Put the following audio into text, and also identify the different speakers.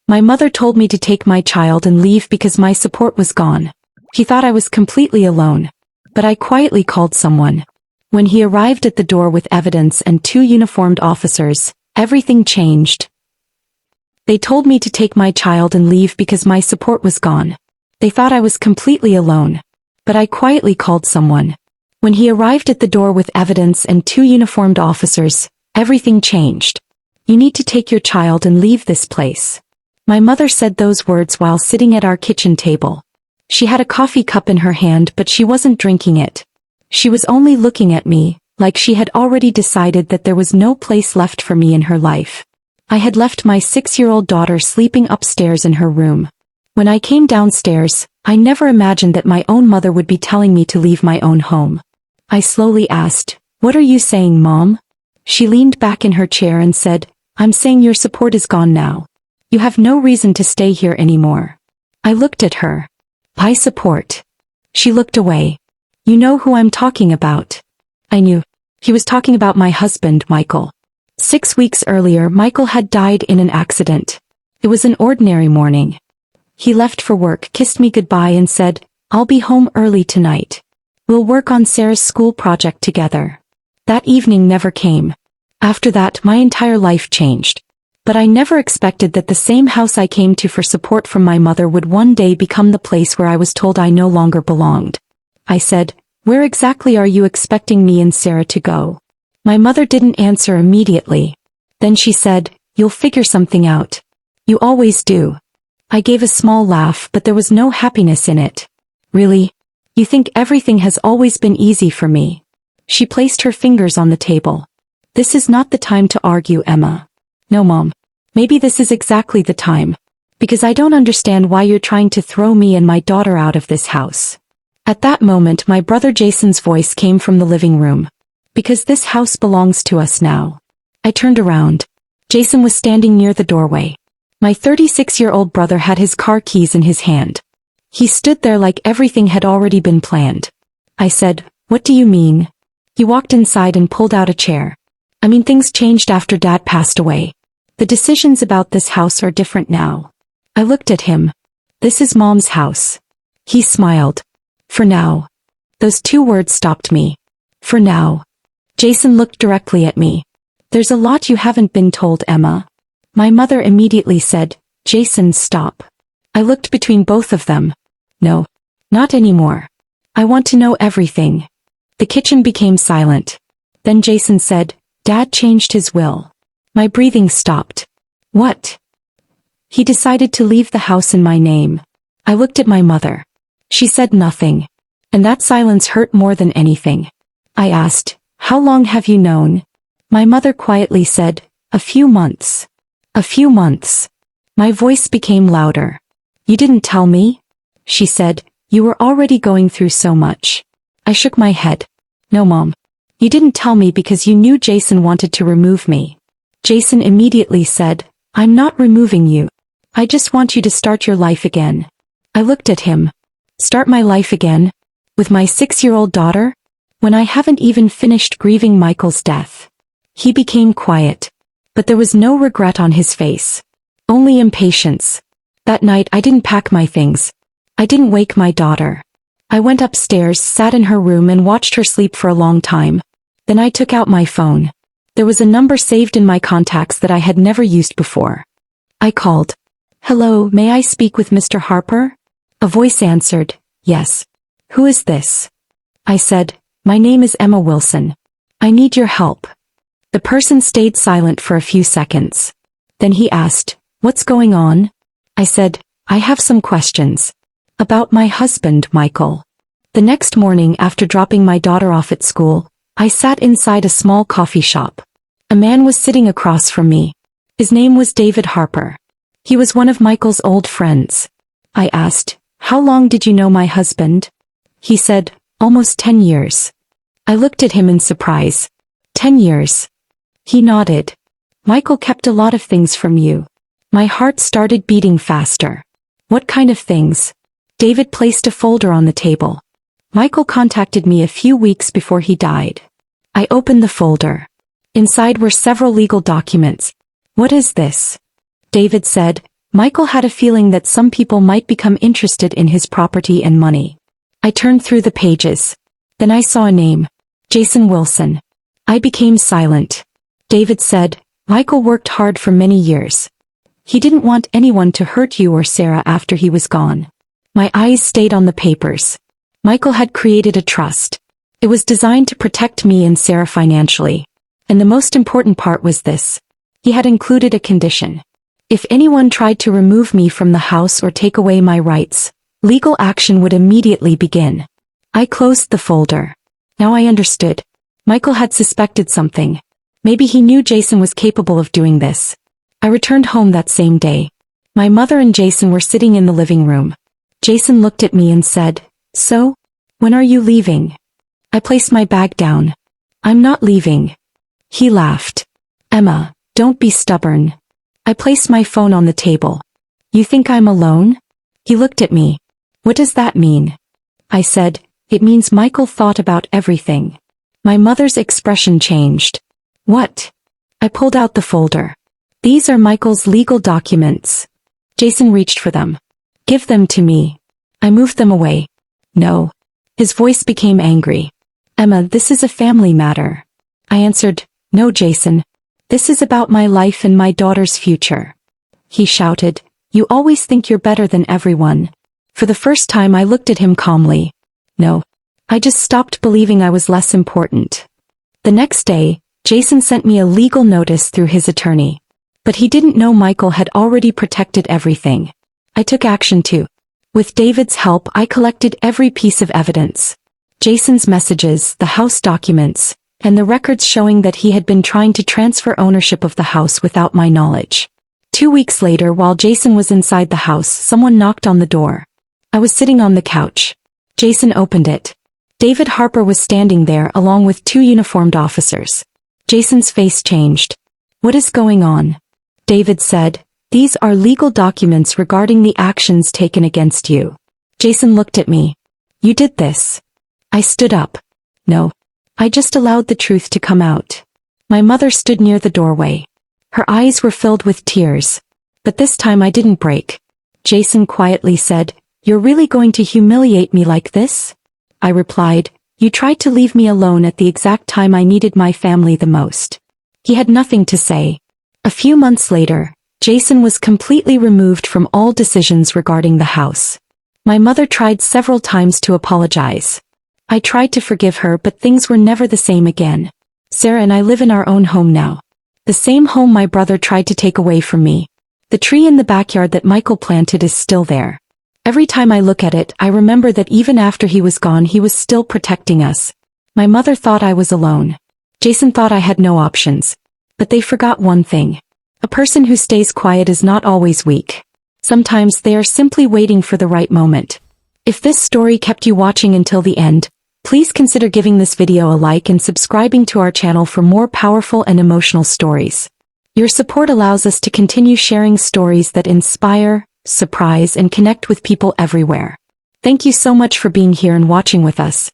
Speaker 1: My mother told me to take my child and leave because my support was gone. He thought I was completely alone. But I quietly called someone. When he arrived at the door with evidence and 2 uniformed officers, everything changed. They told me to take my child and leave because my support was gone. They thought I was completely alone. But I quietly called someone. When he arrived at the door with evidence and 2 uniformed officers, everything changed. You need to take your child and leave this place. My mother said those words while sitting at our kitchen table. She had a coffee cup in her hand, but she wasn't drinking it. She was only looking at me, like she had already decided that there was no place left for me in her life. I had left my 6-year-old daughter sleeping upstairs in her room. When I came downstairs, I never imagined that my own mother would be telling me to leave my own home. I slowly asked, "What are you saying, Mom?" She leaned back in her chair and said, "I'm saying your support is gone now. You have no reason to stay here anymore." I looked at her. "My support." She looked away. "You know who I'm talking about." I knew. He was talking about my husband, Michael. 6 weeks earlier, Michael had died in an accident. It was an ordinary morning. He left for work, kissed me goodbye and said, "I'll be home early tonight. We'll work on Sarah's school project together." That evening never came. After that, my entire life changed. But I never expected that the same house I came to for support from my mother would one day become the place where I was told I no longer belonged. I said, "Where exactly are you expecting me and Sarah to go?" My mother didn't answer immediately. Then she said, "You'll figure something out. You always do." I gave a small laugh, but there was no happiness in it. "Really? You think everything has always been easy for me?" She placed her fingers on the table. "This is not the time to argue, Emma." "No, Mom. Maybe this is exactly the time. Because I don't understand why you're trying to throw me and my daughter out of this house." At that moment, my brother Jason's voice came from the living room. "Because this house belongs to us now." I turned around. Jason was standing near the doorway. My 36-year-old brother had his car keys in his hand. He stood there like everything had already been planned. I said, "What do you mean?" He walked inside and pulled out a chair. "I mean, things changed after Dad passed away. The decisions about this house are different now." I looked at him. "This is Mom's house." He smiled. "For now." Those 2 words stopped me. For now. Jason looked directly at me. "There's a lot you haven't been told, Emma." My mother immediately said, "Jason, stop." I looked between both of them. "No. Not anymore. I want to know everything." The kitchen became silent. Then Jason said, "Dad changed his will." My breathing stopped. "What?" "He decided to leave the house in my name." I looked at my mother. She said nothing. And that silence hurt more than anything. I asked, "How long have you known?" My mother quietly said, "A few months." "A few months." My voice became louder. "You didn't tell me?" She said, "You were already going through so much." I shook my head. "No, Mom. You didn't tell me because you knew Jason wanted to remove me." Jason immediately said, "I'm not removing you. I just want you to start your life again." I looked at him. "Start my life again? With my 6-year-old daughter? When I haven't even finished grieving Michael's death." He became quiet. But there was no regret on his face. Only impatience. That night I didn't pack my things. I didn't wake my daughter. I went upstairs, sat in her room and watched her sleep for a long time. Then I took out my phone. There was a number saved in my contacts that I had never used before. I called. "Hello, may I speak with Mr. Harper?" A voice answered, "Yes." "Who is this?" I said, "My name is Emma Wilson. I need your help." The person stayed silent for a few seconds. Then he asked, "What's going on?" I said, "I have some questions. About my husband, Michael." The next morning after dropping my daughter off at school, I sat inside a small coffee shop. A man was sitting across from me. His name was David Harper. He was one of Michael's old friends. I asked, "How long did you know my husband?" He said, "Almost 10 years." I looked at him in surprise. 10 years. He nodded. "Michael kept a lot of things from you." My heart started beating faster. "What kind of things?" David placed a folder on the table. "Michael contacted me a few weeks before he died." I opened the folder. Inside were several legal documents. "What is this?" David said, Michael had a feeling that some people might become interested in his property and money. I turned through the pages. Then I saw a name. Jason Wilson. I became silent. David said, Michael worked hard for many years. He didn't want anyone to hurt you or Sarah after he was gone. My eyes stayed on the papers. Michael had created a trust. It was designed to protect me and Sarah financially. And the most important part was this. He had included a condition. If anyone tried to remove me from the house or take away my rights, legal action would immediately begin. I closed the folder. Now I understood. Michael had suspected something. Maybe he knew Jason was capable of doing this. I returned home that same day. My mother and Jason were sitting in the living room. Jason looked at me and said, So? When are you leaving? I placed my bag down. I'm not leaving. He laughed. Emma, don't be stubborn. I placed my phone on the table. You think I'm alone? He looked at me. What does that mean? I said, It means Michael thought about everything. My mother's expression changed. What? I pulled out the folder. These are Michael's legal documents. Jason reached for them. Give them to me. I moved them away. No. His voice became angry. Emma, this is a family matter. I answered, No, Jason. This is about my life and my daughter's future. He shouted, You always think you're better than everyone. For the first time I looked at him calmly. No. I just stopped believing I was less important. The next day, Jason sent me a legal notice through his attorney. But he didn't know Michael had already protected everything. I took action too. With David's help, I collected every piece of evidence. Jason's messages, the house documents, and the records showing that he had been trying to transfer ownership of the house without my knowledge. 2 weeks later, while Jason was inside the house, someone knocked on the door. I was sitting on the couch. Jason opened it. David Harper was standing there along with 2 uniformed officers. Jason's face changed. What is going on? David said, These are legal documents regarding the actions taken against you. Jason looked at me. You did this. I stood up. No. I just allowed the truth to come out. My mother stood near the doorway. Her eyes were filled with tears. But this time I didn't break. Jason quietly said, You're really going to humiliate me like this? I replied, You tried to leave me alone at the exact time I needed my family the most. He had nothing to say. A few months later, Jason was completely removed from all decisions regarding the house. My mother tried several times to apologize. I tried to forgive her, but things were never the same again. Sarah and I live in our own home now. The same home my brother tried to take away from me. The tree in the backyard that Michael planted is still there. Every time I look at it, I remember that even after he was gone, he was still protecting us. My mother thought I was alone. Jason thought I had no options. But they forgot one thing. A person who stays quiet is not always weak. Sometimes they are simply waiting for the right moment. If this story kept you watching until the end, please consider giving this video a like and subscribing to our channel for more powerful and emotional stories. Your support allows us to continue sharing stories that inspire, surprise, and connect with people everywhere. Thank you so much for being here and watching with us.